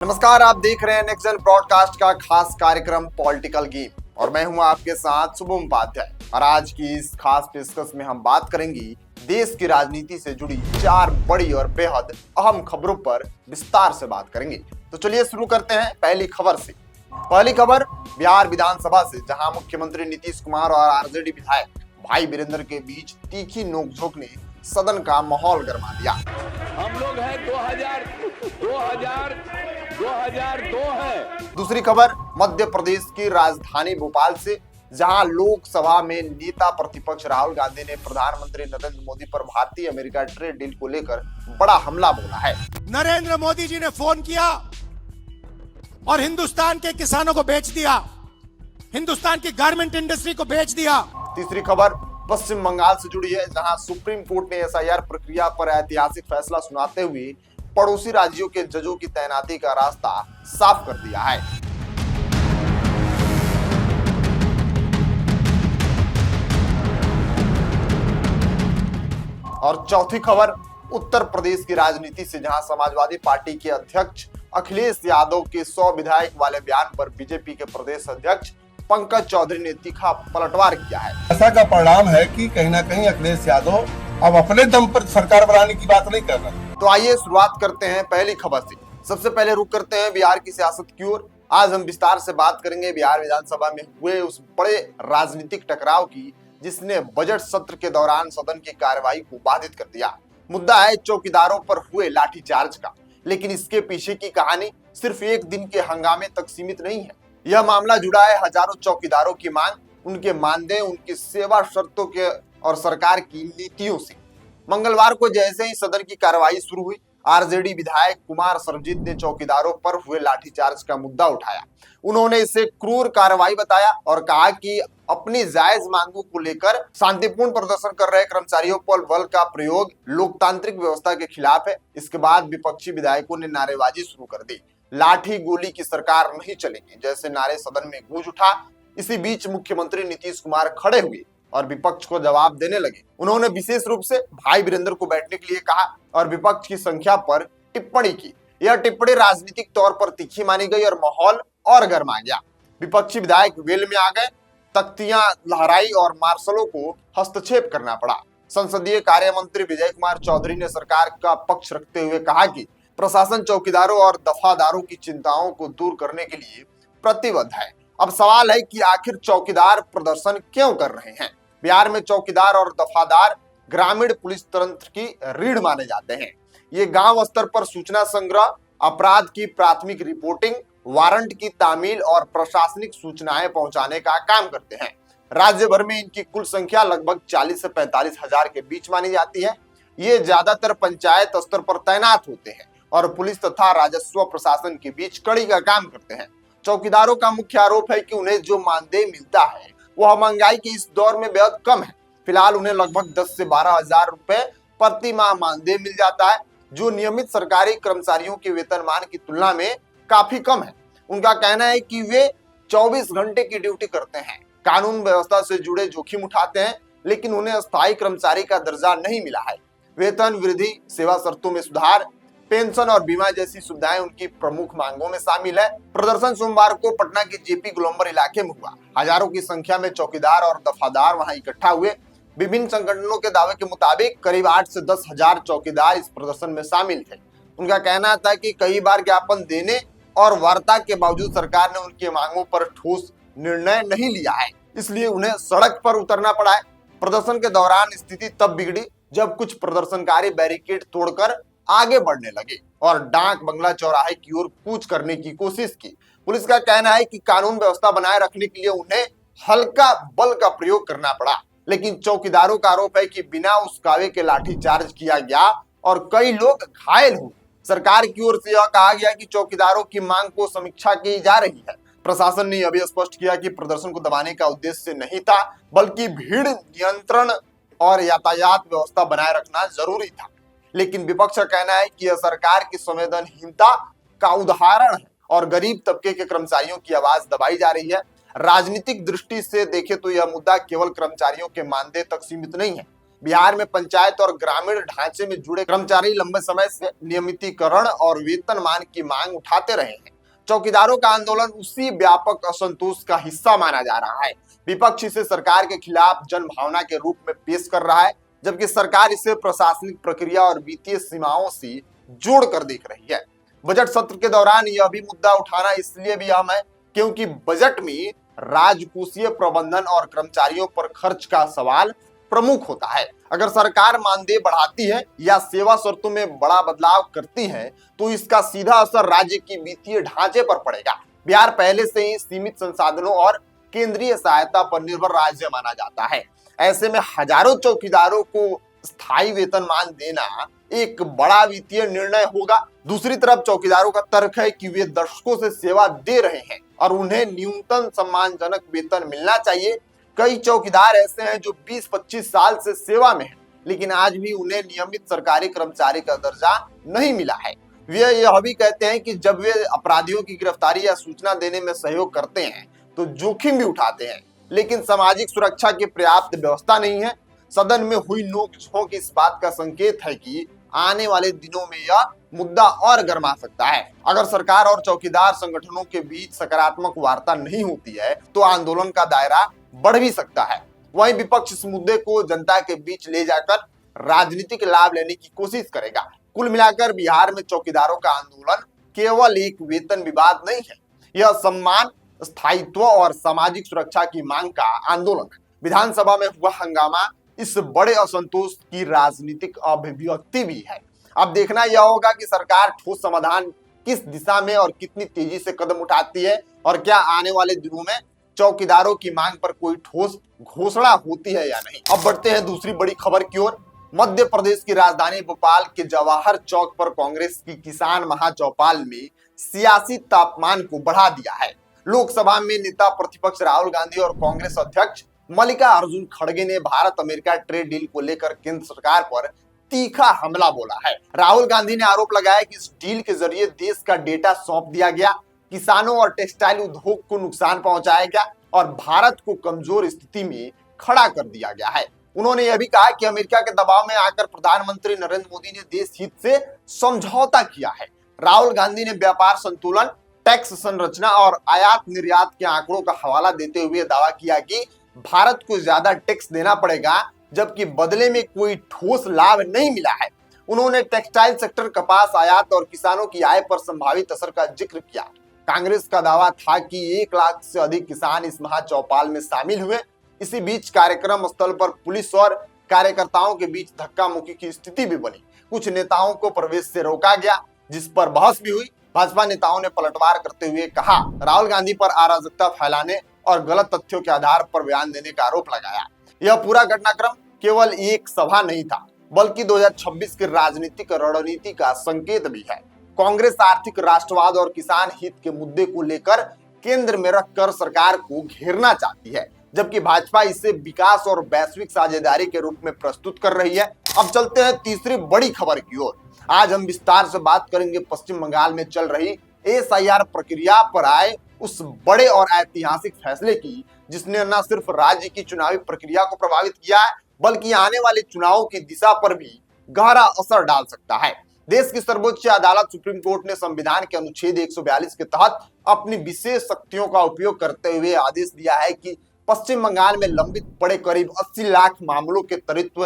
नमस्कार, आप देख रहे हैं नेक्स्ट ब्रॉडकास्ट का खास कार्यक्रम पॉलिटिकल गेम और मैं हूं आपके साथ शुभम उपाध्याय। और आज की इस खास पेशकश में हम बात करेंगे देश की राजनीति से जुड़ी 4 बड़ी और बेहद अहम खबरों पर विस्तार से बात करेंगे। तो चलिए शुरू करते हैं पहली खबर से। पहली खबर बिहार विधानसभा से, जहां मुख्यमंत्री नीतीश कुमार और आरजेडी विधायक भाई वीरेंद्र के बीच तीखी नोकझोंक ने सदन का माहौल गर्मा दिया। हम लोग हैं 2002 है। दूसरी खबर मध्य प्रदेश की राजधानी भोपाल से, जहां लोकसभा में नेता प्रतिपक्ष राहुल गांधी ने प्रधानमंत्री नरेंद्र मोदी पर भारतीय अमेरिका ट्रेड डील को लेकर बड़ा हमला बोला है। नरेंद्र मोदी जी ने फोन किया और हिंदुस्तान के किसानों को बेच दिया, हिंदुस्तान की गारमेंट इंडस्ट्री को बेच दिया। तीसरी खबर पश्चिम बंगाल से जुड़ी है, जहां सुप्रीम कोर्ट ने एसआईआर प्रक्रिया पर ऐतिहासिक फैसला सुनाते हुए पड़ोसी राज्यों के जजों की तैनाती का रास्ता साफ कर दिया है। और चौथी खबर उत्तर प्रदेश की राजनीति से, जहां समाजवादी पार्टी के अध्यक्ष अखिलेश यादव के 100 विधायक वाले बयान पर बीजेपी के प्रदेश अध्यक्ष पंकज चौधरी ने तीखा पलटवार किया है। ऐसा का परिणाम है कि कहीं ना कहीं अखिलेश यादव अब अपने दम पर सरकार बनाने की बात नहीं कर रहे। तो आइए शुरुआत करते हैं पहली खबर से। सबसे पहले रुक करते हैं बिहार की सियासत की ओर। आज हम विस्तार से बात करेंगे बिहार विधानसभा में हुए उस बड़े राजनीतिक टकराव की, जिसने बजट सत्र के दौरान सदन की कार्यवाही को बाधित कर दिया। मुद्दा है चौकीदारों पर हुए लाठीचार्ज का, लेकिन इसके पीछे की कहानी सिर्फ एक दिन के हंगामे तक सीमित नहीं है। यह मामला जुड़ा है हजारों चौकीदारों की मांग, उनके मानदेय, उनकी सेवा शर्तों के और सरकार की नीतियों से। मंगलवार को जैसे ही सदन की कार्रवाई शुरू हुई, आरजेडी विधायक कुमार सर्वजीत ने चौकीदारों पर हुए लाठीचार्ज का मुद्दा उठाया। उन्होंने इसे क्रूर कार्रवाई बताया और कहा कि अपनी जायज मांगों को लेकर शांतिपूर्ण प्रदर्शन कर रहे कर्मचारियों पर बल का प्रयोग लोकतांत्रिक व्यवस्था के खिलाफ है। इसके बाद विपक्षी विधायकों ने नारेबाजी शुरू कर दी। लाठी गोली की सरकार नहीं चलेगी जैसे नारे सदन में गूंज उठा। इसी बीच मुख्यमंत्री नीतीश कुमार खड़े हुए और विपक्ष को जवाब देने लगे। उन्होंने विशेष रूप से भाई वीरेंद्र को बैठने के लिए कहा और विपक्ष की संख्या पर टिप्पणी की। यह टिप्पणी राजनीतिक तौर पर तीखी मानी गई और माहौल और गर्मा गया। विपक्षी विधायक वेल में आ गए, तख्तियां लहराई और मार्शलों को हस्तक्षेप करना पड़ा। संसदीय कार्य मंत्री विजय कुमार चौधरी ने सरकार का पक्ष रखते हुए कहा कि प्रशासन चौकीदारों और दफादारों की चिंताओं को दूर करने के लिए प्रतिबद्ध है। अब सवाल है कि आखिर चौकीदार प्रदर्शन क्यों कर रहे हैं? बिहार में चौकीदार और दफादार ग्रामीण पुलिस तंत्र की रीढ़ माने जाते हैं। ये गांव स्तर पर सूचना संग्रह, अपराध की प्राथमिक रिपोर्टिंग, वारंट की तामील और प्रशासनिक सूचनाएं पहुंचाने का काम करते हैं। राज्य भर में इनकी कुल संख्या लगभग 40 से 45 हजार के बीच मानी जाती है। ये ज्यादातर पंचायत स्तर पर तैनात होते हैं और पुलिस तथा राजस्व प्रशासन के बीच कड़ी का काम करते हैं। चौकीदारों का मुख्य आरोप है कि उन्हें जो मानदेय मिलता है वह महंगाई के इस दौर में बेहद कम है। फिलहाल उन्हें लगभग 10 से 12 हजार रुपए प्रति माह मानदेय मिल जाता है, जो नियमित सरकारी कर्मचारियों के वेतनमान की तुलना में काफी कम है। उनका कहना है कि वे 24 घंटे की ड्यूटी करते हैं, कानून व्यवस्था से जुड़े जोखिम उठाते हैं, लेकिन उन्हें अस्थायी कर्मचारी का दर्जा नहीं मिला है। वेतन वृद्धि, सेवा शर्तों में सुधार, पेंशन और बीमा जैसी सुविधाएं उनकी प्रमुख मांगों में शामिल है। प्रदर्शन सोमवार को पटना के जेपी गोलंबर इलाके में हुआ। हजारों की संख्या में चौकीदार और दफादार वहां इकट्ठा हुए। विभिन्न संगठनों के दावे के मुताबिक करीब 8 से 10 हजार चौकीदार इस प्रदर्शन में शामिल थे। उनका कहना था कि कई बार ज्ञापन देने और वार्ता के बावजूद सरकार ने उनकी मांगों पर ठोस निर्णय नहीं लिया है, इसलिए उन्हें सड़क पर उतरना पड़ा है। प्रदर्शन के दौरान स्थिति तब बिगड़ी जब कुछ प्रदर्शनकारी बैरिकेड तोड़कर आगे बढ़ने लगे और डाक बंगला चौराहे की ओर कूच करने की कोशिश की। पुलिस का कहना है कि कानून व्यवस्था बनाए रखने के लिए उन्हें हल्का बल का प्रयोग करना पड़ा, लेकिन चौकीदारों का आरोप है कि बिना उस्कावे के लाठीचार्ज किया गया और कई लोग घायल हुए। सरकार की ओर से यह कहा गया कि चौकीदारों की मांग को समीक्षा की जा रही है। प्रशासन ने यह भी स्पष्ट किया कि प्रदर्शन को दबाने का उद्देश्य नहीं था, बल्कि भीड़ नियंत्रण और यातायात व्यवस्था बनाए रखना जरूरी था। लेकिन विपक्ष का कहना है कि यह सरकार की संवेदनहीनता का उदाहरण है और गरीब तबके के कर्मचारियों की आवाज दबाई जा रही है। राजनीतिक दृष्टि से देखें तो यह मुद्दा केवल कर्मचारियों के मानदेय तक सीमित नहीं है, बिहार में पंचायत और ग्रामीण ढांचे में जुड़े कर्मचारी लंबे समय से नियमितीकरण और वेतनमान की मांग उठाते रहे हैं। चौकीदारों का आंदोलन उसी व्यापक असंतोष का हिस्सा माना जा रहा है। विपक्ष इसे सरकार के खिलाफ जनभावना के रूप में पेश कर रहा है, जबकि सरकार इसे प्रशासनिक प्रक्रिया और वित्तीय सीमाओं से जोड़कर देख रही है। बजट सत्र के दौरान यह भी मुद्दा उठाना इसलिए भी अहम है क्योंकि बजट में राजकोषीय प्रबंधन और कर्मचारियों पर खर्च का सवाल प्रमुख होता है। अगर सरकार मानदेय बढ़ाती है या सेवा शर्तों में बड़ा बदलाव करती है तो इसका सीधा असर राज्य की वित्तीय ढांचे पर पड़ेगा। बिहार पहले से ही सीमित संसाधनों और केंद्रीय सहायता पर निर्भर राज्य माना जाता है। ऐसे में हजारों चौकीदारों को स्थायी वेतनमान देना एक बड़ा वित्तीय निर्णय होगा। दूसरी तरफ चौकीदारों का तर्क है कि वे दशकों से सेवा दे रहे हैं और उन्हें न्यूनतम सम्मानजनक वेतन मिलना चाहिए। कई चौकीदार ऐसे हैं जो 20-25 साल से सेवा में हैं, लेकिन आज भी उन्हें नियमित सरकारी कर्मचारी का दर्जा नहीं मिला है। वे यह भी कहते हैं कि जब वे अपराधियों की गिरफ्तारी या सूचना देने में सहयोग करते हैं तो जोखिम भी उठाते हैं, लेकिन सामाजिक सुरक्षा की पर्याप्त व्यवस्था नहीं है। सदन में हुई नोक-झोंक इस बात का संकेत है कि आने वाले दिनों में यह मुद्दा और गर्मा सकता है। अगर सरकार और चौकीदार संगठनों के बीच सकारात्मक वार्ता नहीं होती है तो आंदोलन का दायरा बढ़ भी सकता है। वहीं विपक्ष इस मुद्दे को जनता के बीच ले जाकर राजनीतिक लाभ लेने की कोशिश करेगा। कुल मिलाकर बिहार में चौकीदारों का आंदोलन केवल एक वेतन विवाद नहीं है, यह सम्मान, स्थायित्व और सामाजिक सुरक्षा की मांग का आंदोलन है। विधानसभा में हुआ हंगामा इस बड़े असंतोष की राजनीतिक अभिव्यक्ति भी है। अब देखना यह होगा कि सरकार ठोस समाधान किस दिशा में और कितनी तेजी से कदम उठाती है और क्या आने वाले दिनों में चौकीदारों की मांग पर कोई ठोस घोषणा होती है या नहीं। अब बढ़ते हैं दूसरी बड़ी खबर की ओर। मध्य प्रदेश की राजधानी भोपाल के जवाहर चौक पर कांग्रेस की किसान महाचौपाल में सियासी तापमान को बढ़ा दिया है। लोकसभा में नेता प्रतिपक्ष राहुल गांधी और कांग्रेस अध्यक्ष मल्लिकार्जुन खड़गे ने भारत अमेरिका ट्रेड डील को लेकर केंद्र सरकार पर तीखा हमला बोला है। राहुल गांधी ने आरोप लगाया कि इस डील के जरिए देश का डेटा सौंप दिया गया, किसानों और टेक्सटाइल उद्योग को नुकसान पहुंचाया गया और भारत को कमजोर स्थिति में खड़ा कर दिया गया है। उन्होंने यह भी कहा कि अमेरिका के दबाव में आकर प्रधानमंत्री नरेंद्र मोदी ने देश हित से समझौता किया है। राहुल गांधी ने व्यापार संतुलन, टैक्स संरचना और आयात निर्यात के आंकड़ों का हवाला देते हुए दावा किया कि भारत को ज्यादा टैक्स देना पड़ेगा, जबकि बदले में कोई ठोस लाभ नहीं मिला है। उन्होंने टेक्सटाइल सेक्टर, कपास आयात और किसानों की आय पर संभावित असर का जिक्र किया। कांग्रेस का दावा था कि 1 लाख से अधिक किसान इस महाचौपाल में शामिल हुए। इसी बीच कार्यक्रम स्थल पर पुलिस और कार्यकर्ताओं के बीच धक्का मुक्की की स्थिति भी बनी। कुछ नेताओं को प्रवेश से रोका गया, जिस पर बहस भी हुई। भाजपा नेताओं ने पलटवार करते हुए कहा, राहुल गांधी पर अराजकता फैलाने और गलत तथ्यों के आधार पर बयान देने का आरोप लगाया। यह पूरा घटनाक्रम केवल एक सभा नहीं था, बल्कि 2026 की राजनीतिक रणनीति का संकेत भी है। कांग्रेस आर्थिक राष्ट्रवाद और किसान हित के मुद्दे को लेकर केंद्र में रखकर सरकार को घेरना चाहती है, जबकि भाजपा इसे विकास और वैश्विक साझेदारी के रूप में प्रस्तुत कर रही है। अब चलते हैं तीसरी बड़ी खबर की ओर। आज हम विस्तार से बात करेंगे पश्चिम बंगाल में चल रही एसआईआर प्रक्रिया पर आए उस बड़े और ऐतिहासिक फैसले की, जिसने न सिर्फ राज्य की चुनावी प्रक्रिया को प्रभावित किया है, बल्कि आने वाले चुनावों की दिशा पर भी गहरा असर डाल सकता है। देश की सर्वोच्च अदालत सुप्रीम कोर्ट ने संविधान के अनुच्छेद 142 के तहत अपनी विशेष शक्तियों का उपयोग करते हुए आदेश दिया है कि पश्चिम बंगाल में लंबित पड़े करीब 80 लाख मामलों के त्वरित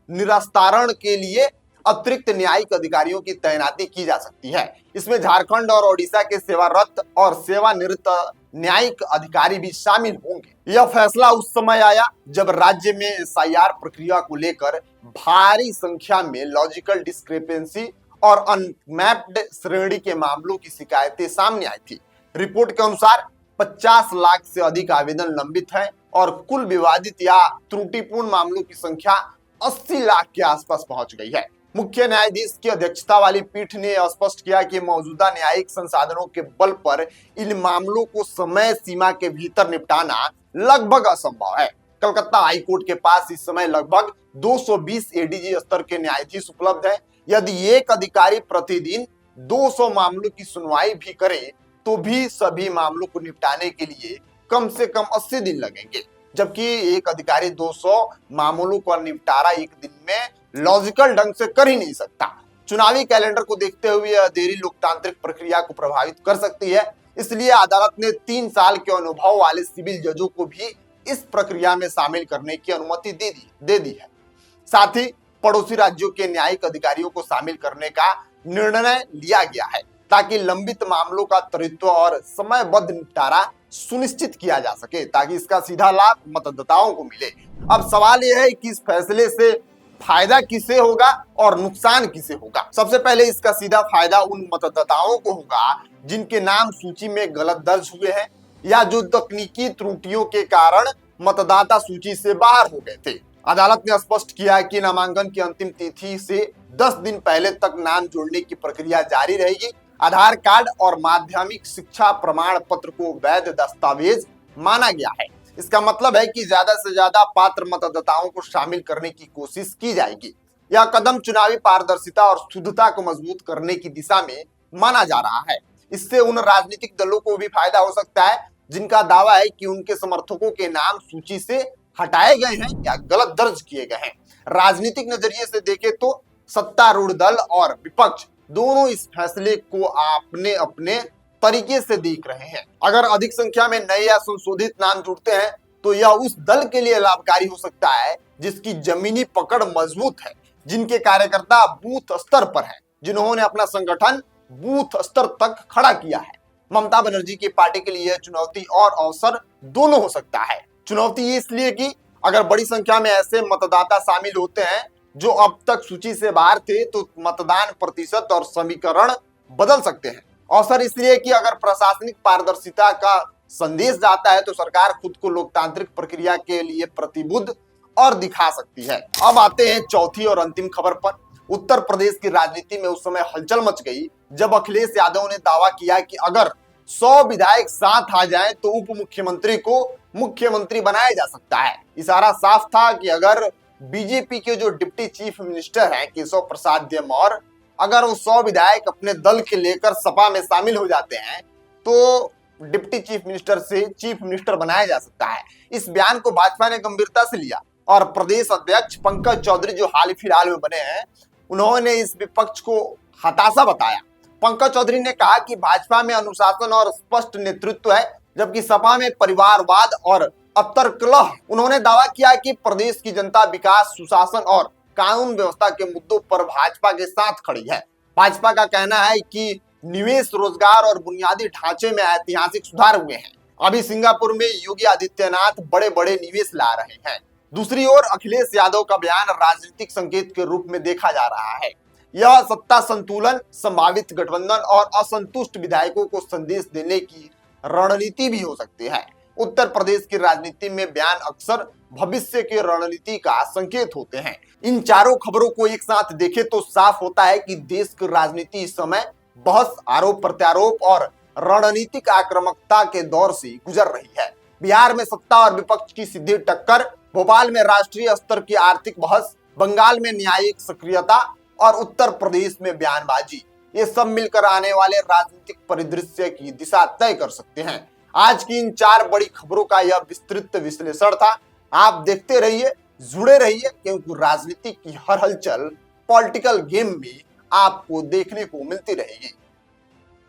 निरास्तारण के लिए अतिरिक्त न्यायिक अधिकारियों की तैनाती की जा सकती है। इसमें झारखंड और ओडिशा के सेवारत और सेवानिवृत्त न्यायिक अधिकारी भी शामिल होंगे। यह फैसला उस समय आया जब राज्य में एसआईआर प्रक्रिया को लेकर भारी संख्या में लॉजिकल डिस्क्रिपेंसी और अनमैप्ड श्रेणी के मामलों की शिकायतें सामने आई थी। रिपोर्ट के अनुसार 50 लाख से अधिक आवेदन लंबित हैं और कुल विवादित या त्रुटिपूर्ण मामलों की संख्या 80 लाख के आसपास पहुंच गई है। मुख्य न्यायाधीश की अध्यक्षता वाली पीठ ने स्पष्ट किया कि मौजूदा न्यायिक संसाधनों के बल पर इन मामलों को समय सीमा के भीतर निपटाना लगभग असंभव है। कलकत्ता हाईकोर्ट के पास इस समय लगभग 220 एडीजी स्तर के न्यायाधीश उपलब्ध हैं। यदि एक अधिकारी प्रतिदिन 200 मामलों की सुनवाई भी करे तो भी सभी मामलों को निपटाने के लिए कम से कम 80 दिन लगेंगे। जबकि एक अधिकारी 200 मामलों का निपटारा एक दिन में लॉजिकल ढंग से कर ही नहीं सकता। चुनावी कैलेंडर को देखते हुए यह देरी लोकतांत्रिक प्रक्रिया को प्रभावित कर सकती है। इसलिए अदालत ने 3 साल के अनुभव वाले सिविल जजों को भी इस प्रक्रिया में शामिल करने की अनुमति दे दी है। साथ ही पड़ोसी राज्यों के न्यायिक अधिकारियों को शामिल करने का निर्णय लिया गया है ताकि लंबित मामलों का त्वरित और समयबद्ध निपटारा सुनिश्चित किया जा सके, ताकि इसका सीधा लाभ मतदाताओं को मिले। अब सवाल यह है कि इस फैसले से फायदा किसे होगा और नुकसान किसे होगा। सबसे पहले इसका सीधा फायदा उन मतदाताओं को होगा जिनके नाम सूची में गलत दर्ज हुए हैं या जो तकनीकी त्रुटियों के कारण मतदाता सूची से बाहर हो गए थे। अदालत ने स्पष्ट किया कि नामांकन की अंतिम तिथि से 10 दिन पहले तक नाम जोड़ने की प्रक्रिया जारी रहेगी। आधार कार्ड और माध्यमिक शिक्षा प्रमाण पत्र को वैध दस्तावेज माना गया है। इसका मतलब है कि ज्यादा से ज्यादा पात्र मतदाताओं को शामिल करने की कोशिश की जाएगी। यह कदम चुनावी पारदर्शिता और शुद्धता को मजबूत करने की दिशा में माना जा रहा है। इससे उन राजनीतिक दलों को भी फायदा हो सकता है जिनका दावा है कि उनके समर्थकों के नाम सूची से हटाए गए हैं या गलत दर्ज किए गए हैं। राजनीतिक नजरिए से देखें तो सत्तारूढ़ दल और विपक्ष दोनों इस फैसले को अपने अपने तरीके से देख रहे हैं। अगर अधिक संख्या में नए या संशोधित नाम जुड़ते हैं तो यह उस दल के लिए लाभकारी हो सकता है जिसकी जमीनी पकड़ मजबूत है, जिनके कार्यकर्ता बूथ स्तर पर हैं, जिन्होंने अपना संगठन बूथ स्तर तक खड़ा किया है। ममता बनर्जी की पार्टी के लिए चुनौती और अवसर दोनों हो सकता है। चुनौती इसलिए कि अगर बड़ी संख्या में ऐसे मतदाता शामिल होते हैं जो अब तक सूची से बाहर थे तो मतदान प्रतिशत और समीकरण बदल सकते हैं। अवसर इसलिए कि अगर प्रशासनिक पारदर्शिता का संदेश जाता है तो सरकार खुद को लोकतांत्रिक प्रक्रिया के लिए प्रतिबद्ध और दिखा सकती है। अब आते हैं चौथी और अंतिम खबर पर। उत्तर प्रदेश की राजनीति में उस समय हलचल मच गई जब अखिलेश यादव ने दावा किया कि अगर 100 विधायक साथ आ जाएं तो उप मुख्यमंत्री को मुख्यमंत्री बनाया जा सकता है। इशारा साफ था कि अगर बीजेपी के जो डिप्टी चीफ मिनिस्टर हैं केशव प्रसाद मौर्य, अगर वो 100 विधायक अपने दल के लेकर सपा में शामिल हो जाते हैं तो डिप्टी चीफ मिनिस्टर से चीफ मिनिस्टर बनाया जा सकता है। इस बयान को भाजपा ने गंभीरता से लिया और प्रदेश अध्यक्ष पंकज चौधरी जो हाल फिलहाल में बने हैं, उन्होंने इस विपक्ष को हताशा बताया। पंकज चौधरी ने कहा कि भाजपा में अनुशासन और स्पष्ट नेतृत्व है जबकि सपा में परिवारवाद और अंतर्कलह। उन्होंने दावा किया कि प्रदेश की जनता विकास, सुशासन और कानून व्यवस्था के मुद्दों पर भाजपा के साथ खड़ी है। भाजपा का कहना है कि निवेश, रोजगार और बुनियादी ढांचे में ऐतिहासिक सुधार हुए हैं। अभी सिंगापुर में योगी आदित्यनाथ बड़े बड़े निवेश ला रहे हैं। दूसरी ओर अखिलेश यादव का बयान राजनीतिक संकेत के रूप में देखा जा रहा है। यह सत्ता संतुलन, संभावित गठबंधन और असंतुष्ट विधायकों को संदेश देने की रणनीति भी हो सकती है। उत्तर प्रदेश की राजनीति में बयान अक्सर भविष्य की रणनीति का संकेत होते हैं। इन चारों खबरों को एक साथ देखें तो साफ होता है कि देश की राजनीति इस समय बहस, आरोप प्रत्यारोप और रणनीतिक आक्रामकता के दौर से गुजर रही है। बिहार में सत्ता और विपक्ष की सीधी टक्कर, भोपाल में राष्ट्रीय स्तर की आर्थिक बहस, बंगाल में न्यायिक सक्रियता और उत्तर प्रदेश में बयानबाजी, ये सब मिलकर आने वाले राजनीतिक परिदृश्य की दिशा तय कर सकते हैं। आज की इन 4 बड़ी खबरों का यह विस्तृत विश्लेषण था। आप देखते रहिए, जुड़े रहिए, क्योंकि राजनीति की हर हलचल पॉलिटिकल गेम में आपको देखने को मिलती रहेगी।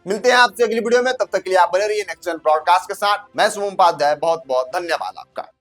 मिलते हैं आपसे अगली वीडियो में, तब तक के लिए आप बने रहिए नेक्स्ट चैनल ब्रॉडकास्ट के साथ। मैं शुभम उपाध्याय, बहुत बहुत धन्यवाद आपका।